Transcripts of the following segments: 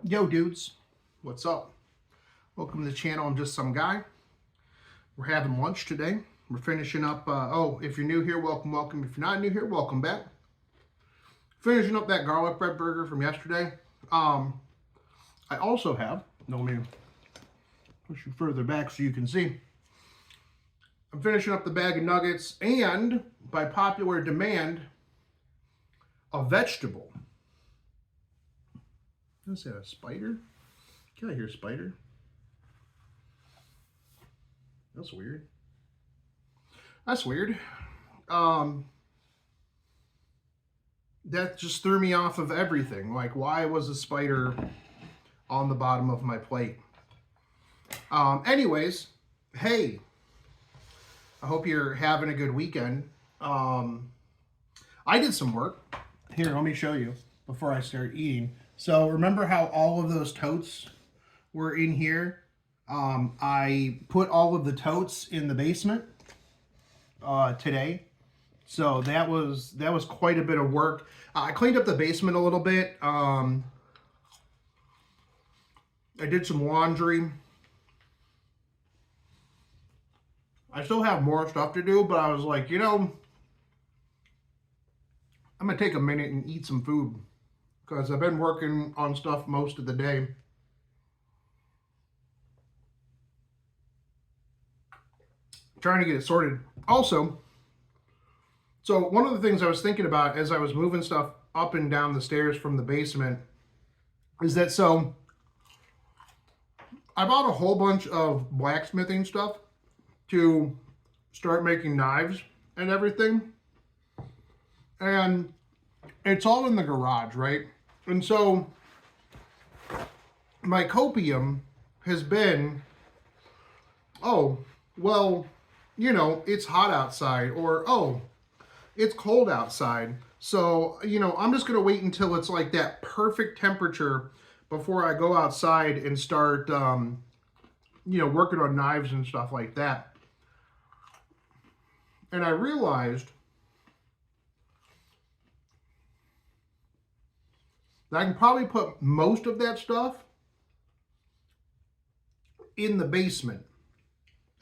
Yo dudes, what's up? Welcome to the channel. I'm just some guy. We're having lunch today. We're finishing up, if you're new here, welcome, welcome. If you're not new here, welcome back. Finishing up that garlic bread burger from yesterday. I also have, let me push you further back so you can see. I'm finishing up the bag of nuggets and, by popular demand, a vegetable. Is that a spider? Can I hear a spider? That's weird. That's weird. That just threw me off of everything. Like, why was a spider on the bottom of my plate? Anyways, hey, I hope you're having a good weekend. I did some work. Here, let me show you before I start eating. So remember how all of those totes were in here? I put all of the totes in the basement today. So that was quite a bit of work. I cleaned up the basement a little bit. I did some laundry. I still have more stuff to do, but I was like, you know, I'm going to take a minute and eat some food because I've been working on stuff most of the day. Trying to get it sorted. Also, so one of the things I was thinking about as I was moving stuff up and down the stairs from the basement is that, so I bought a whole bunch of blacksmithing stuff to start making knives and everything. And it's all in the garage, right? And so my copium has been, oh, well, you know, it's hot outside, or, oh, it's cold outside. So, you know, I'm just going to wait until it's like that perfect temperature before I go outside and start, you know, working on knives and stuff like that. And I realized that I can probably put most of that stuff in the basement.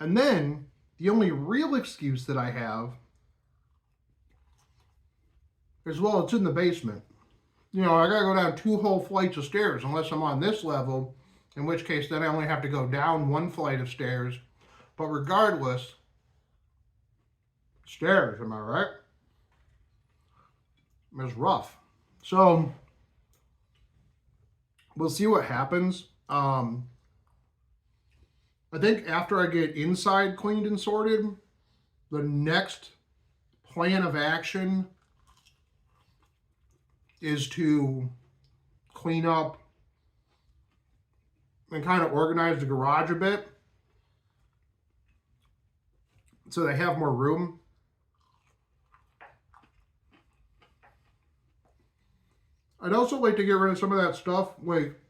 And then the only real excuse that I have is, well, it's in the basement. You know, I gotta go down 2 whole flights of stairs unless I'm on this level, in which case then I only have to go down 1 flight of stairs. But regardless, stairs, am I right? It's rough. So we'll see what happens. I think after I get inside cleaned and sorted, the next plan of action is to clean up and kind of organize the garage a bit so they have more room. I'd also like to get rid of some of that stuff. Like,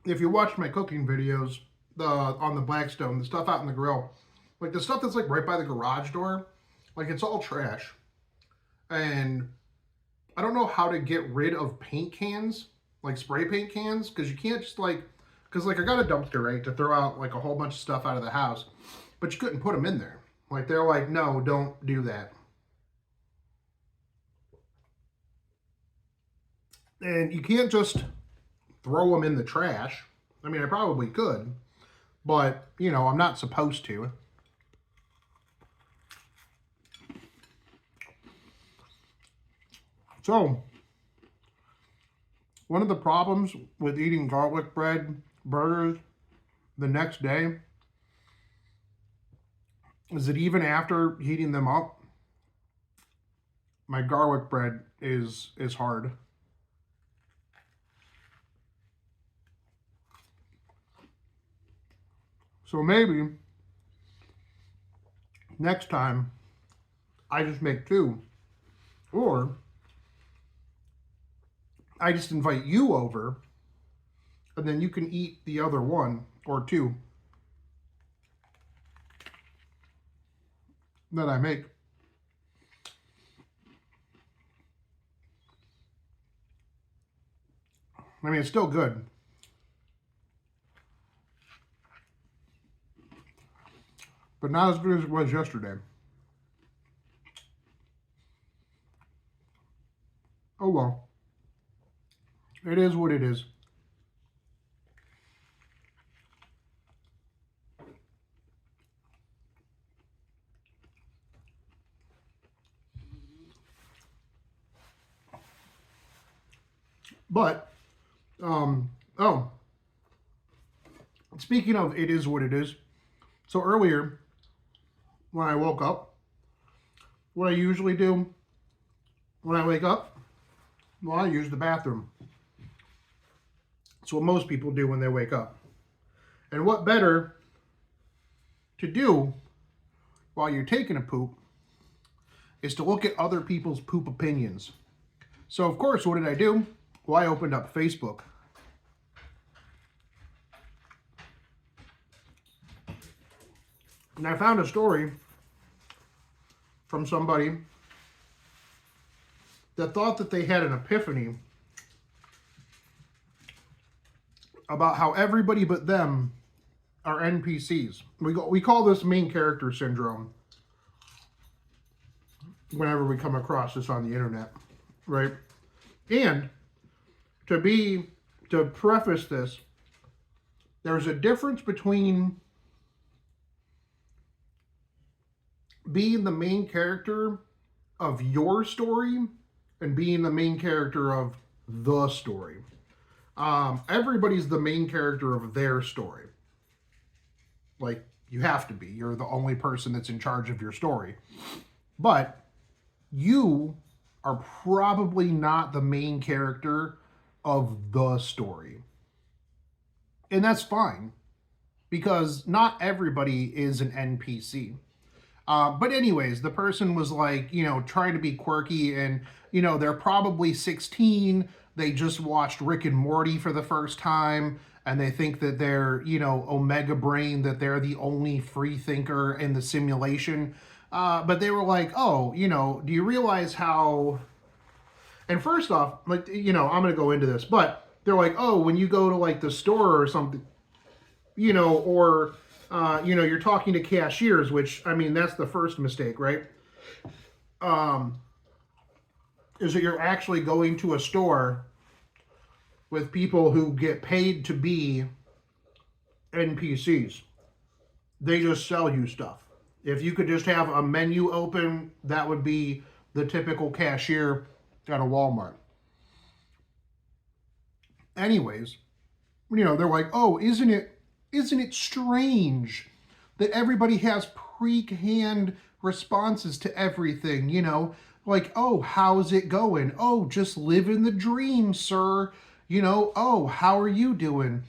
if you watch my cooking videos, on the Blackstone, the stuff out in the grill, like the stuff that's like right by the garage door, like it's all trash. And I don't know how to get rid of paint cans, like spray paint cans, because you can't just like, because like I got a dumpster, right, to throw out like a whole bunch of stuff out of the house, but you couldn't put them in there. Like they're like, no, don't do that. And you can't just throw them in the trash. I mean, I probably could, but, you know, I'm not supposed to. So, one of the problems with eating garlic bread burgers the next day is that even after heating them up, my garlic bread is hard. So maybe next time I just make 2, or I just invite you over and then you can eat the other 1 or 2 that I make. I mean, it's still good. But not as good as it was yesterday. Oh well. It is what it is. But, oh, speaking of it is what it is. So earlier, when I woke up, what I usually do when I wake up, well, I use the bathroom. It's what most people do when they wake up. And what better to do while you're taking a poop is to look at other people's poop opinions. So, of course, what did I do? Well, I opened up Facebook. And I found a story from somebody that thought that they had an epiphany about how everybody but them are NPCs. We call this main character syndrome whenever we come across this on the internet, right? And to preface this, there's a difference between being the main character of your story and being the main character of the story. Everybody's the main character of their story. Like, you have to be. You're the only person that's in charge of your story. But you are probably not the main character of the story. And that's fine, because not everybody is an NPC. But anyways, the person was like, trying to be quirky, and, they're probably 16. They just watched Rick and Morty for the first time, and they think that they're, Omega Brain, that they're the only free thinker in the simulation. But they were like, oh, do you realize how... And first off, like, I'm going to go into this, but they're like, oh, when you go to, like, the store or something, or... you're talking to cashiers, which, I mean, that's the first mistake, right? Is that you're actually going to a store with people who get paid to be NPCs. They just sell you stuff. If you could just have a menu open, that would be the typical cashier at a Walmart. Anyways, they're like, oh, isn't it strange that everybody has pre-canned responses to everything, Like, oh, how's it going? Oh, just living the dream, sir. Oh, how are you doing?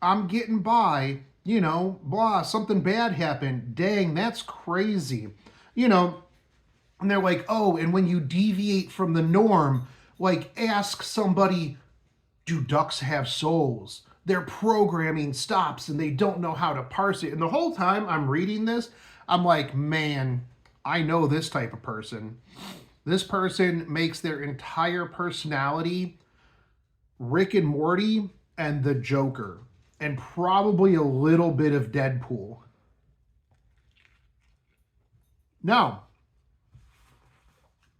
I'm getting by, blah, something bad happened. Dang, that's crazy. And they're like, oh, and when you deviate from the norm, like, ask somebody, do ducks have souls? Their programming stops and they don't know how to parse it. And the whole time I'm reading this, I'm like, man, I know this type of person. This person makes their entire personality Rick and Morty and the Joker, and probably a little bit of Deadpool. Now,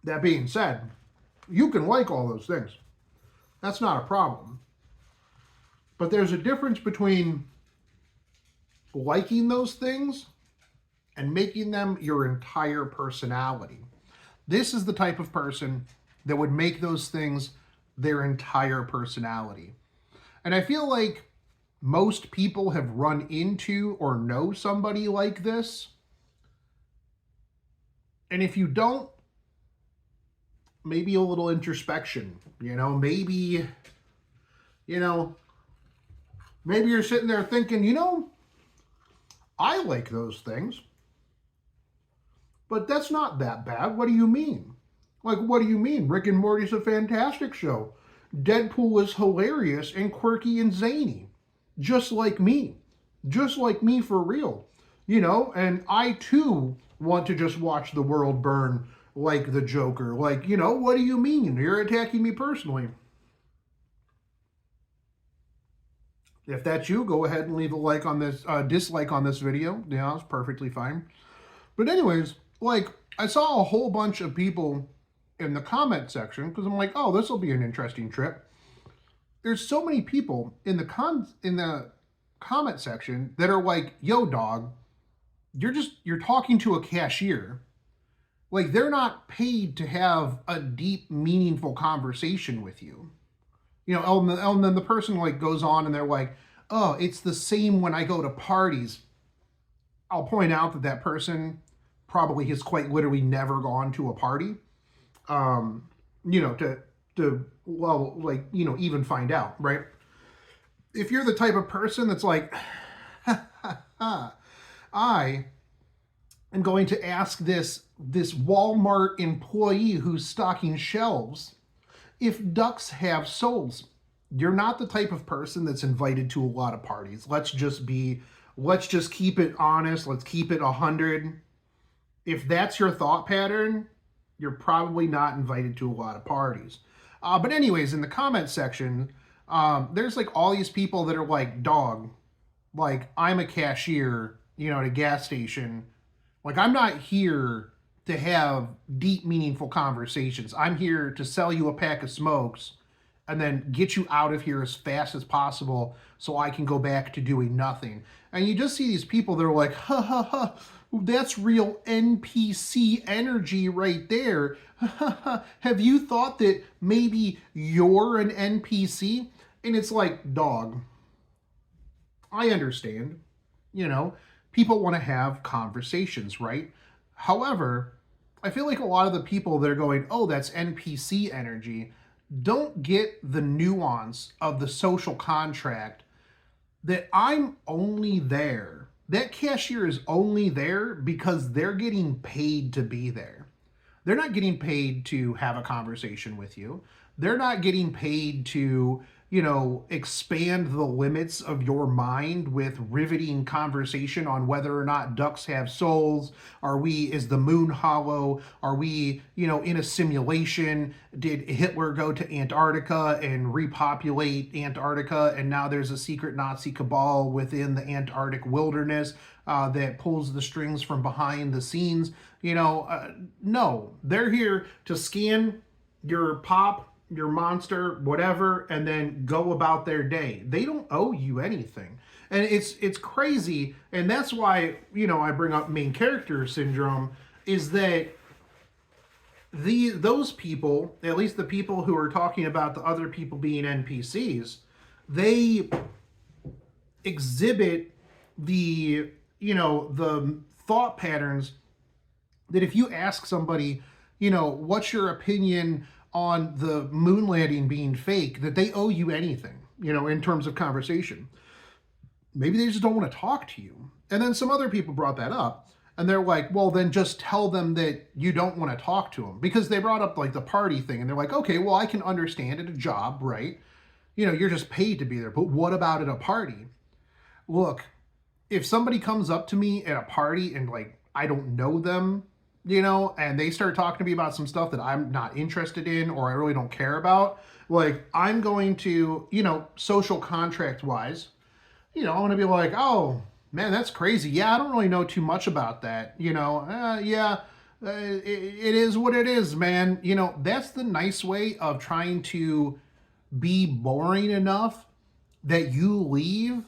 that being said, you can like all those things. That's not a problem. But there's a difference between liking those things and making them your entire personality. This is the type of person that would make those things their entire personality. And I feel like most people have run into or know somebody like this. And if you don't, maybe a little introspection, maybe you're sitting there thinking, I like those things, but that's not that bad. What do you mean? Like, what do you mean? Rick and Morty's a fantastic show. Deadpool is hilarious and quirky and zany. Just like me. Just like me for real. And I too want to just watch the world burn like the Joker. Like, what do you mean? You're attacking me personally. If that's you, go ahead and leave a like on this, dislike on this video. Yeah, it's perfectly fine. But anyways, like, I saw a whole bunch of people in the comment section because I'm like, oh, this will be an interesting trip. There's so many people in the comment section that are like, yo, dog, you're talking to a cashier. Like, they're not paid to have a deep, meaningful conversation with you. You know, and then the person like goes on and they're like, oh, it's the same when I go to parties. I'll point out that that person probably has quite literally never gone to a party, you know, well, like, you know, even find out, right? If you're the type of person that's like, I am going to ask this Walmart employee who's stocking shelves if ducks have souls. You're not the type of person that's invited to a lot of parties. Let's just keep it honest. Let's keep it 100. If that's your thought pattern, you're probably not invited to a lot of parties. But anyways, in the comment section, there's like all these people that are like, dog, like, I'm a cashier, you know, at a gas station. Like, I'm not here to have deep, meaningful conversations. I'm here to sell you a pack of smokes and then get you out of here as fast as possible so I can go back to doing nothing. And you just see these people that are like, ha ha ha, that's real NPC energy right there. Have you thought that maybe you're an NPC? And it's like, dog, I understand. You know, people want to have conversations, right? However, I feel like a lot of the people that are going, oh, that's NPC energy, don't get the nuance of the social contract that I'm only there. That cashier is only there because they're getting paid to be there. They're not getting paid to have a conversation with you. They're not getting paid to, you know, expand the limits of your mind with riveting conversation on whether or not ducks have souls. Is the moon hollow? Are we, you know, in a simulation? Did Hitler go to Antarctica and repopulate Antarctica, and now there's a secret Nazi cabal within the Antarctic wilderness that pulls the strings from behind the scenes? You know, no, they're here to scan your pop, your monster, whatever, and then go about their day. They don't owe you anything. And it's crazy. And that's why, you know, I bring up main character syndrome, is that those people, at least the people who are talking about the other people being NPCs, they exhibit the, you know, the thought patterns that if you ask somebody, you know, what's your opinion on the moon landing being fake, that they owe you anything, you know, in terms of conversation. Maybe they just don't want to talk to you. And then some other people brought that up, and they're like, well, then just tell them that you don't want to talk to them, because they brought up like the party thing, and they're like, okay, well, I can understand at a job, right? You know, you're just paid to be there, but what about at a party? Look, if somebody comes up to me at a party and like, I don't know them, you know, and they start talking to me about some stuff that I'm not interested in or I really don't care about, like, I'm going to, you know, social contract wise, you know, I'm going to be like, oh, man, that's crazy. Yeah, I don't really know too much about that. You know, it is what it is, man. You know, that's the nice way of trying to be boring enough that you leave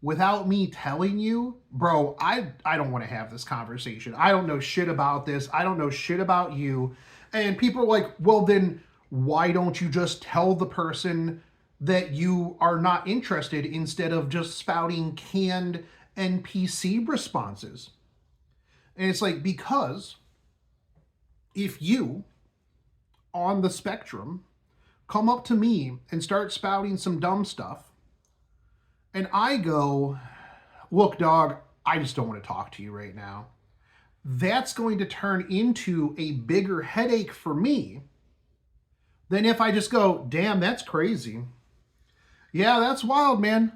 without me telling you, bro, I don't want to have this conversation. I don't know shit about this. I don't know shit about you. And people are like, well, then why don't you just tell the person that you are not interested instead of just spouting canned NPC responses? And it's like, because if you, on the spectrum, come up to me and start spouting some dumb stuff, and I go, look, dog, I just don't want to talk to you right now, that's going to turn into a bigger headache for me than if I just go, damn, that's crazy. Yeah, that's wild, man.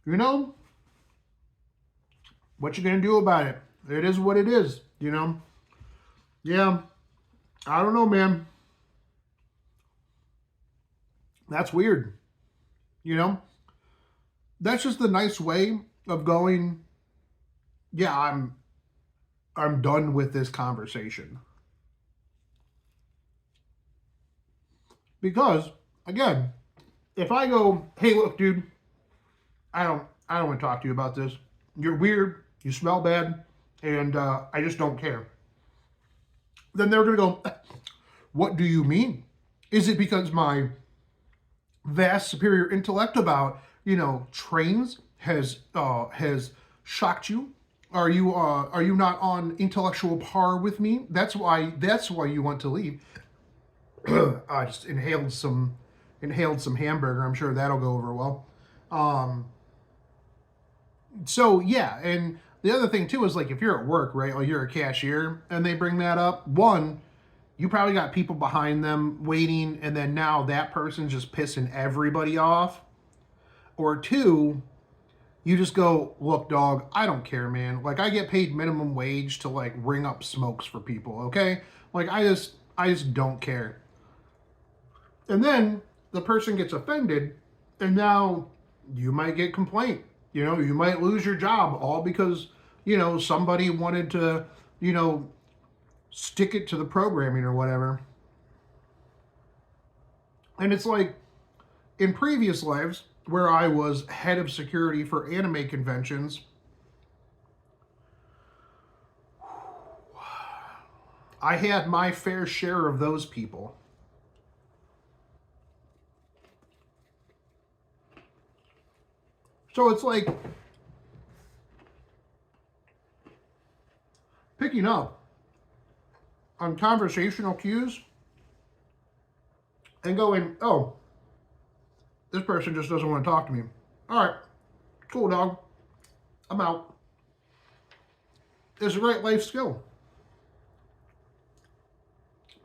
You know, what you gonna do about it? It is what it is, you know? Yeah, I don't know, man. That's weird. You know, that's just the nice way of going, yeah, I'm done with this conversation. Because again, if I go, hey, look, dude, I don't want to talk to you about this. You're weird, you smell bad, and I just don't care. Then they're gonna go, what do you mean? Is it because my vast superior intellect about, trains has shocked you? Are you not on intellectual par with me? That's why you want to leave. I just inhaled some hamburger. I'm sure that'll go over well. Um, so yeah, and the other thing too is like if you're at work, right? Like you're a cashier, and they bring that up. One, you probably got people behind them waiting, and then now that person's just pissing everybody off. Or two, you just go, look, dog, I don't care, man. Like I get paid minimum wage to like ring up smokes for people, okay? Like I just don't care. And then the person gets offended, and now you might get complaint. You might lose your job all because, somebody wanted to, stick it to the programming or whatever. And it's like in previous lives where I was head of security for anime conventions, I had my fair share of those people. So it's like picking up on conversational cues and going, oh, this person just doesn't want to talk to me. All right, cool, dog. I'm out. It's a great life skill.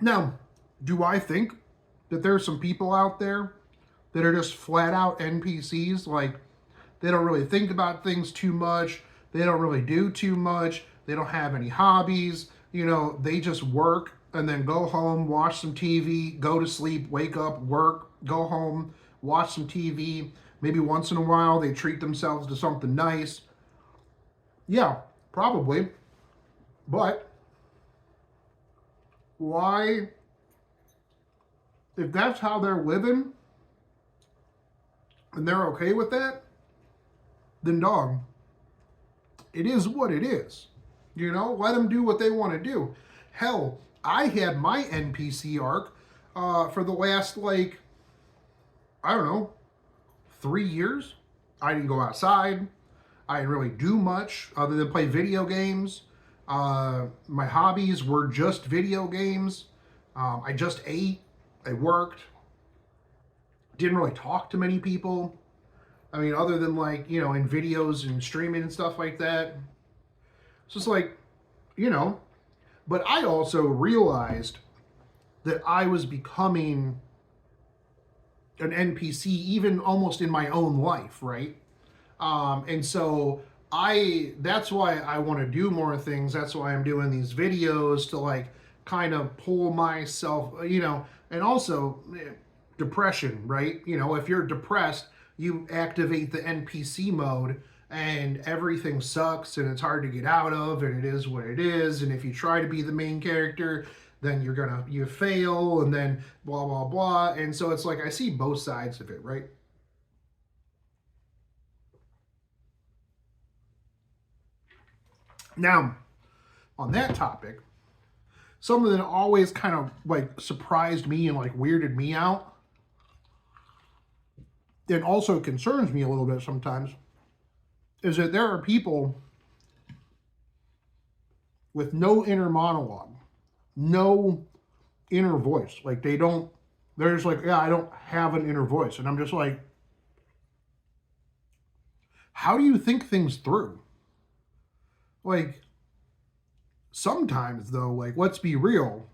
Now, do I think that there's some people out there that are just flat out NPCs? Like, they don't really think about things too much. They don't really do too much. They don't have any hobbies. They just work and then go home, watch some TV, go to sleep, wake up, work, go home, watch some TV. Maybe once in a while they treat themselves to something nice. Yeah, probably. But why, if that's how they're living and they're okay with that, then dog, it is what it is. Let them do what they want to do. Hell, I had my NPC arc for the last, like, I don't know, 3 years. I didn't go outside. I didn't really do much other than play video games. My hobbies were just video games. I just ate. I worked. Didn't really talk to many people. I mean, other than like, in videos and streaming and stuff like that. It's just like, but I also realized that I was becoming an NPC even almost in my own life, right? And so that's why I want to do more things. That's why I'm doing these videos to like kind of pull myself, and also depression, right? If you're depressed, you activate the NPC mode and everything sucks and it's hard to get out of and it is what it is. And if you try to be the main character, then you fail and then blah, blah, blah. And so it's like, I see both sides of it, right? Now, on that topic, something that always kind of like surprised me and like weirded me out, and also concerns me a little bit sometimes, is that there are people with no inner monologue, no inner voice. Like they're just like, yeah, I don't have an inner voice. And I'm just like, how do you think things through? Like, sometimes though, like, let's be real,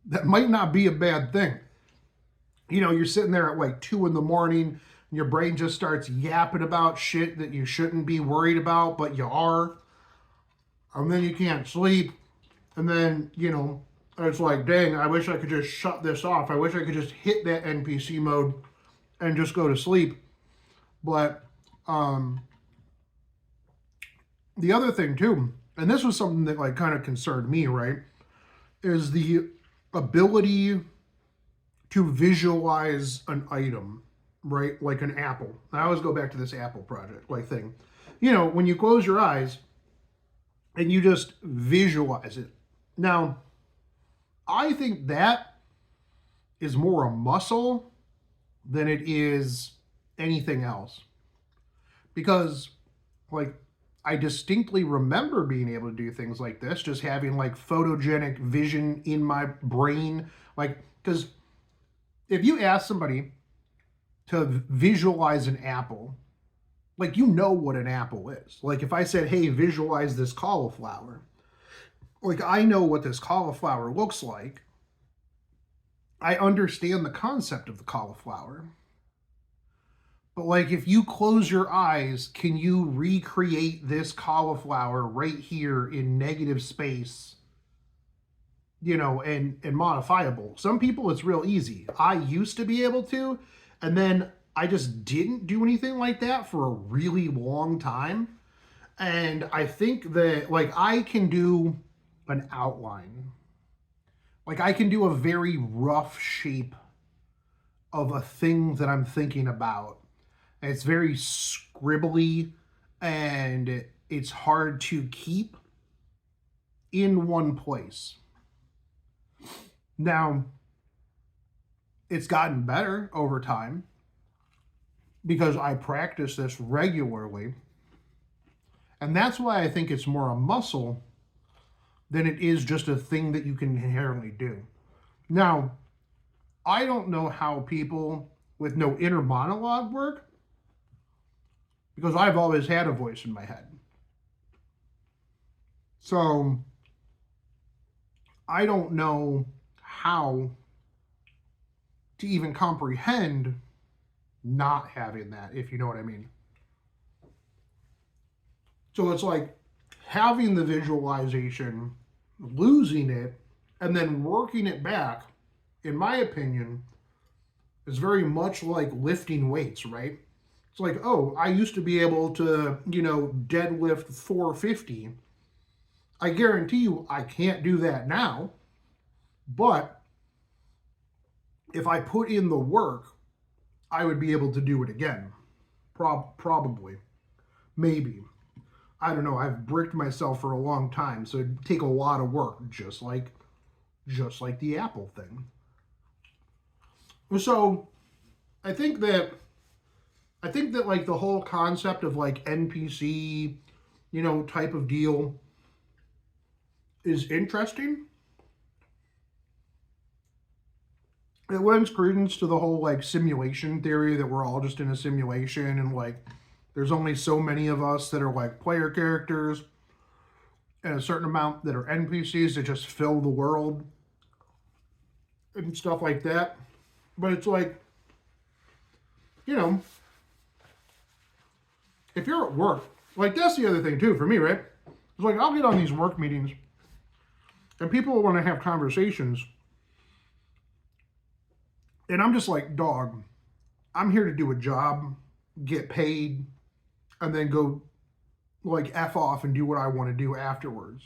that might not be a bad thing. You're sitting there at like 2 a.m, and your brain just starts yapping about shit that you shouldn't be worried about, but you are. And then you can't sleep. And then, it's like, dang, I wish I could just shut this off. I wish I could just hit that NPC mode and just go to sleep. But the other thing too, and this was something that like kind of concerned me, right, is the ability to visualize an item, right? Like an apple. I always go back to this apple project like thing. You know, when you close your eyes and you just visualize it. Now, I think that is more a muscle than it is anything else. Because, like, I distinctly remember being able to do things like this, just having like photogenic vision in my brain. Like, because if you ask somebody to visualize an apple, like, you know what an apple is. Like, if I said, hey, visualize this cauliflower, like, I know what this cauliflower looks like. I understand the concept of the cauliflower. But, like, if you close your eyes, can you recreate this cauliflower right here in negative space, you know, and modifiable? Some people, it's real easy. I used to be able to, and then I just didn't do anything like that for a really long time. And I think that, like, I can do an outline. Like, I can do a very rough shape of a thing that I'm thinking about. It's very scribbly and it's hard to keep in one place. Now, it's gotten better over time because I practice this regularly. And that's why I think it's more a muscle than it is just a thing that you can inherently do. Now, I don't know how people with no inner monologue work, because I've always had a voice in my head. So I don't know how to even comprehend not having that, if you know what I mean. So it's like having the visualization, losing it, and then working it back, in my opinion, is very much like lifting weights, right? It's like, oh, I used to be able to, you know, deadlift 450. I guarantee you I can't do that now. But if I put in the work, I would be able to do it again. Probably. Maybe. I don't know. I've bricked myself for a long time, so it'd take a lot of work, just like the Apple thing. So I think that like the whole concept of like NPC, you know, type of deal is interesting. It lends credence to the whole like simulation theory that we're all just in a simulation and like there's only so many of us that are like player characters and a certain amount that are NPCs that just fill the world and stuff like that. But it's like, you know, if you're at work, like that's the other thing too for me, right? It's like I'll get on these work meetings and people want to have conversations and I'm just like, dog, I'm here to do a job, get paid, and then go like F off and do what I want to do afterwards.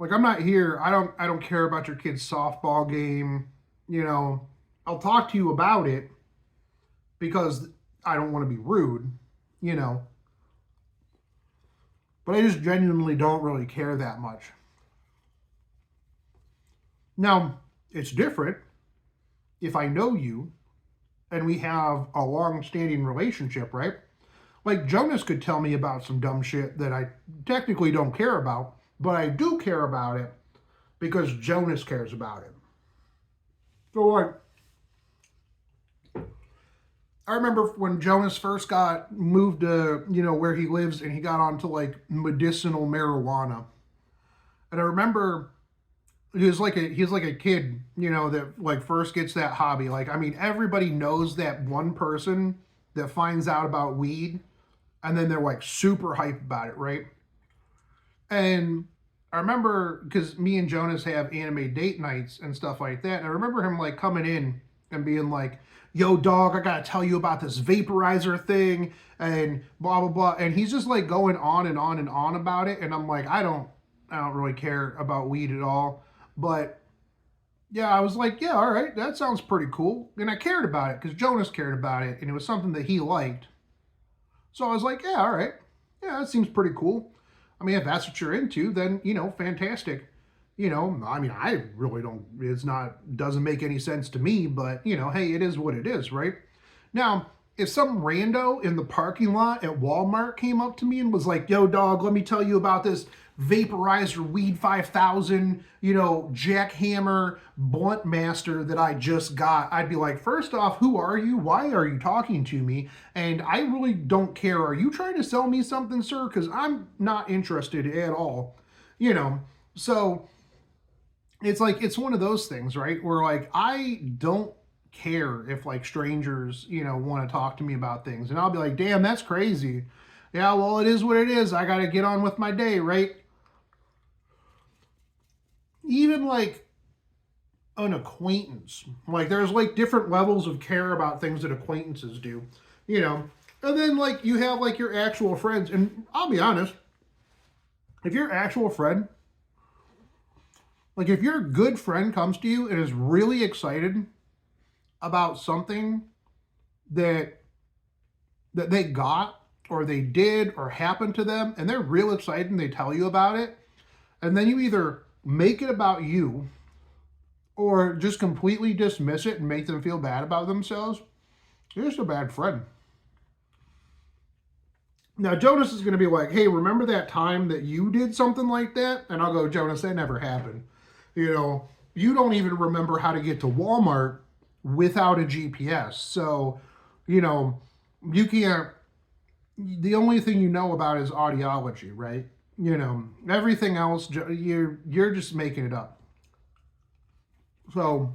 Like I'm not here, I don't care about your kid's softball game, you know. I'll talk to you about it because I don't want to be rude, you know. But I just genuinely don't really care that much. Now, it's different if I know you and we have a long-standing relationship, right? Like Jonas could tell me about some dumb shit that I technically don't care about, but I do care about it because Jonas cares about it. So like, I remember when Jonas first got moved to, you know, where he lives and he got onto like medicinal marijuana. And I remember he's like a kid, you know, that like first gets that hobby. Like, I mean, everybody knows that one person that finds out about weed and then they're like super hyped about it, right? And I remember because me and Jonas have anime date nights and stuff like that. And I remember him like coming in and being like, yo, dog, I gotta tell you about this vaporizer thing and blah, blah, blah. And he's just like going on and on and on about it. And I'm like, I don't really care about weed at all. But yeah, I was like, yeah, all right, that sounds pretty cool. And I cared about it because Jonas cared about it and it was something that he liked. So I was like, yeah, all right. Yeah, that seems pretty cool. I mean, if that's what you're into, then, fantastic. I mean, I really don't, doesn't make any sense to me, but, hey, it is what it is, right? Now, if some rando in the parking lot at Walmart came up to me and was like, yo, dog, let me tell you about this vaporizer weed 5000, jackhammer blunt master that I just got, I'd be like, first off, who are you? Why are you talking to me? And I really don't care. Are you trying to sell me something, sir? Because I'm not interested at all. So it's like, it's one of those things, right? Where like, I don't care if like strangers, want to talk to me about things. And I'll be like, damn, that's crazy. Yeah, well, it is what it is. I got to get on with my day, right? Even like an acquaintance, like there's like different levels of care about things that acquaintances do, and then like you have like your actual friends. And I'll be honest, if your actual friend, like if your good friend comes to you and is really excited about something that they got or they did or happened to them, and they're real excited and they tell you about it, and then you either make it about you or just completely dismiss it and make them feel bad about themselves, you're just a bad friend. Now, Jonas is going to be like, hey, remember that time that you did something like that? And I'll go, Jonas, that never happened. You don't even remember how to get to Walmart without a GPS. So, you can't, the only thing you know about is audiology, right? Everything else, you're just making it up. So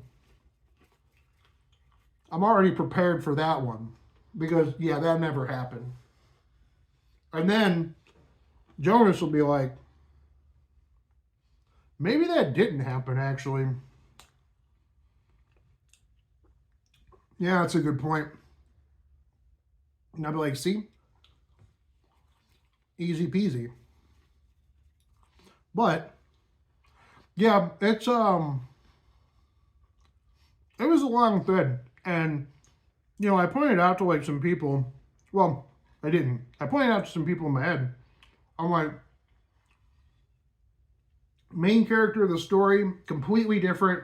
I'm already prepared for that one because, yeah, that never happened. And then Jonas will be like, maybe that didn't happen, actually. Yeah, that's a good point. And I'll be like, see? Easy peasy. But yeah, it was a long thread. And I pointed out to like some people, well, I didn't. I pointed out to some people in my head. I'm like, main character of the story, completely different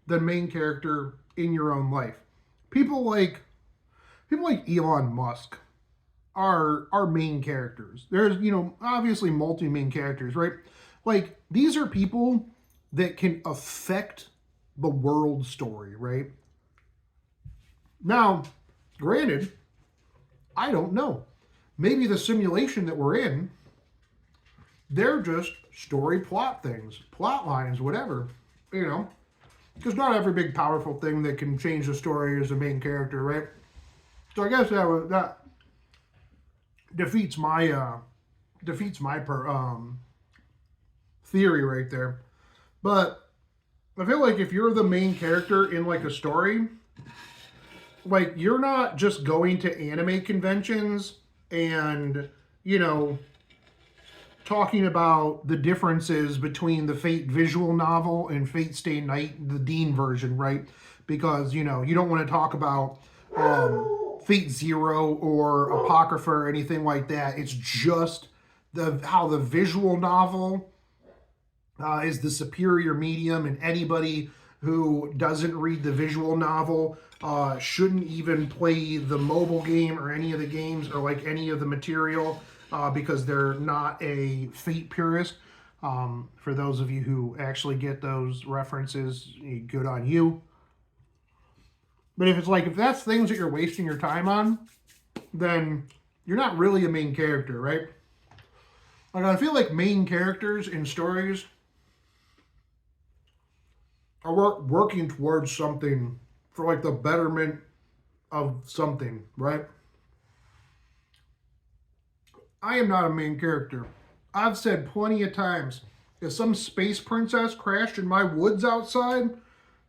than main character in your own life. People like Elon Musk are main characters. There's, obviously multi-main characters, right? Like, these are people that can affect the world story, right? Now, granted, I don't know. Maybe the simulation that we're in, they're just story plot things, plot lines, whatever, because not every big powerful thing that can change the story is the main character, right? So I guess that defeats my theory right there. But I feel like if you're the main character in like a story, like you're not just going to anime conventions and talking about the differences between the Fate visual novel and Fate Stay Night, the Dean version, right? Because you don't want to talk about Fate Zero or Apocrypha or anything like that. It's just how the visual novel is the superior medium, and anybody who doesn't read the visual novel shouldn't even play the mobile game or any of the games or like any of the material because they're not a Fate purist. For those of you who actually get those references, good on you. But if that's things that you're wasting your time on, then you're not really a main character, right? Like, I feel like main characters in stories are working towards something for like the betterment of something, right? I am not a main character. I've said plenty of times, if some space princess crashed in my woods outside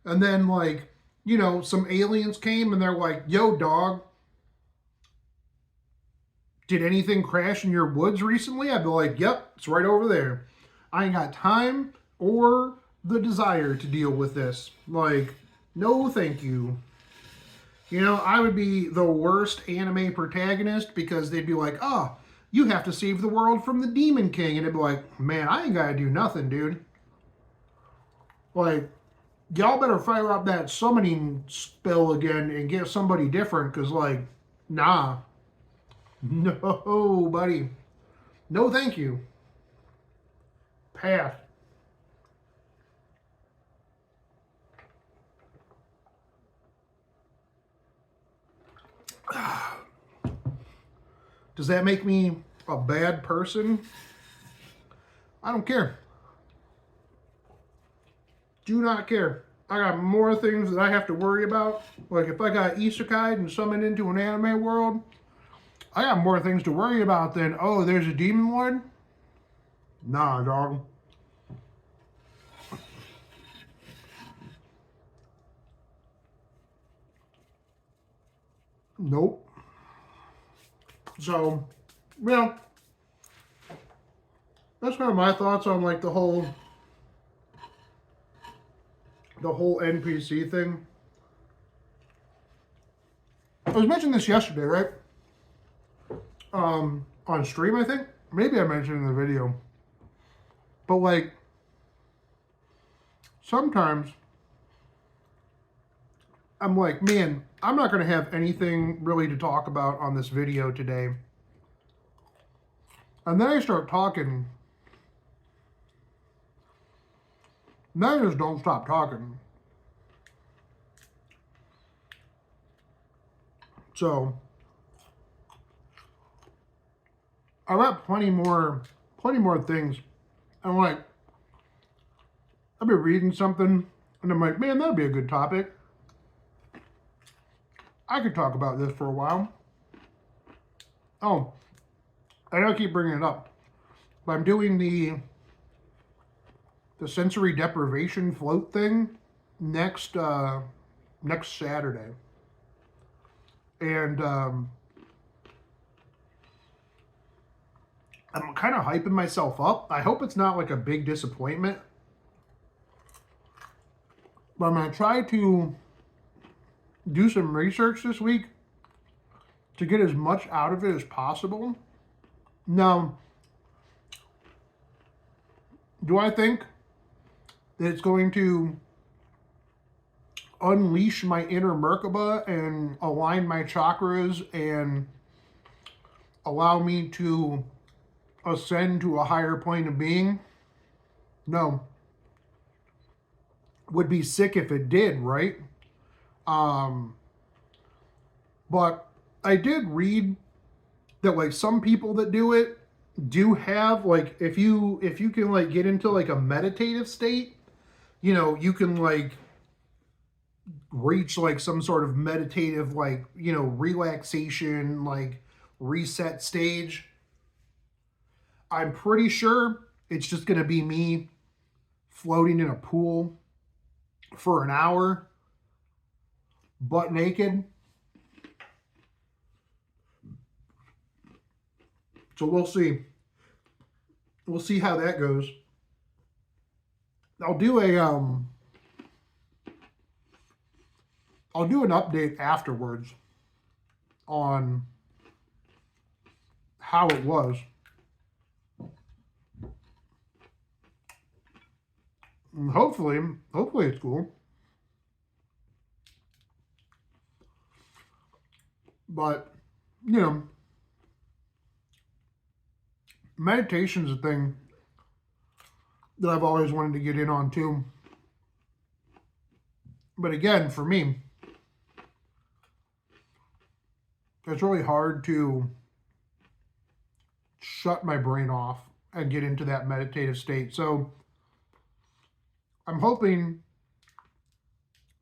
and then like you know, some aliens came and they're like, yo, dog, did anything crash in your woods recently? I'd be like, yep, it's right over there. I ain't got time or the desire to deal with this. Like, no, thank you. You know, I would be the worst anime protagonist because they'd be like, oh, you have to save the world from the Demon King. And it'd be like, man, I ain't got to do nothing, dude. Like, y'all better fire up that summoning spell again and get somebody different because, like, nah. No, buddy. No, thank you. Pass. Does that make me a bad person? I don't care. Do not care. I got more things that I have to worry about. Like if I got isekai and summoned into an anime world, I got more things to worry about than, oh, there's a demon lord? Nah, dog. Nope. So, well, that's kind of my thoughts on like the whole NPC thing. I was mentioning this yesterday, right? On stream, I think. Maybe I mentioned it in the video. But like, sometimes I'm like, man, I'm not going to have anything really to talk about on this video today. And then I start talking. And then I just don't stop talking. So I got plenty more things. I'm like, I've been reading something, and I'm like, man, that'd be a good topic. I could talk about this for a while. Oh, I don't keep bringing it up, but I'm doing the sensory deprivation float thing next Saturday, and I'm kind of hyping myself up. I hope it's not like a big disappointment, but I'm gonna try to do some research this week to get as much out of it as possible. Now, do I think that it's going to unleash my inner Merkaba and align my chakras and allow me to ascend to a higher plane of being? No. Would be sick if it did, right? But I did read that like some people that do it do have like if you can like get into like a meditative state, you know, you can like reach like some sort of meditative like, you know, relaxation like reset stage. I'm pretty sure it's just going to be me floating in a pool for an hour butt naked. So we'll see. We'll see how that goes. I'll do an update afterwards on how it was. And hopefully it's cool. But, you know, meditation's a thing that I've always wanted to get in on too. But again, for me, it's really hard to shut my brain off and get into that meditative state. So I'm hoping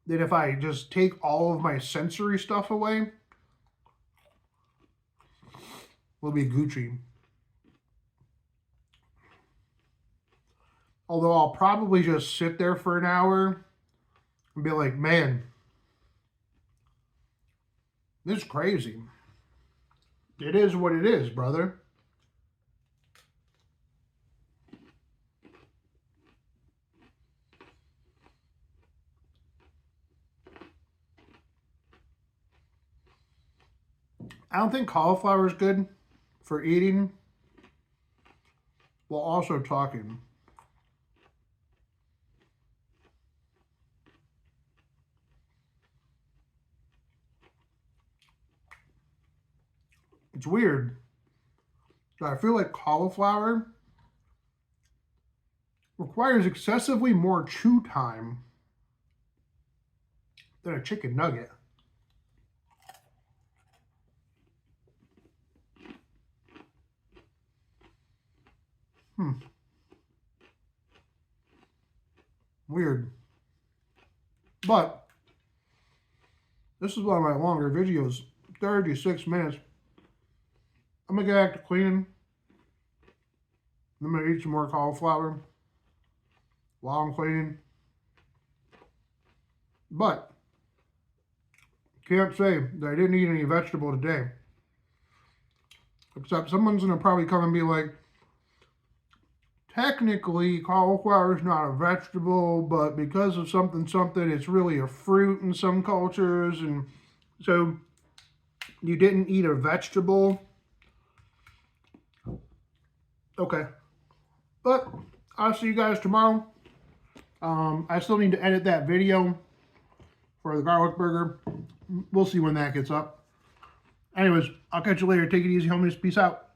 that if I just take all of my sensory stuff away, we'll be Gucci. Although I'll probably just sit there for an hour and be like, man, It's crazy. It is what it is, brother. I don't think cauliflower is good for eating while also talking. It's weird. I feel like cauliflower requires excessively more chew time than a chicken nugget. Weird. But this is one of my longer videos, 36 minutes. I'm going to get back to cleaning. I'm going to eat some more cauliflower while I'm cleaning. But can't say that I didn't eat any vegetable today. Except someone's going to probably come and be like, technically cauliflower is not a vegetable, but because of something, it's really a fruit in some cultures. And so you didn't eat a vegetable. Okay. But I'll see you guys tomorrow. I still need to edit that video for the garlic burger. We'll see when that gets up. Anyways, I'll catch you later. Take it easy, homies. Peace out.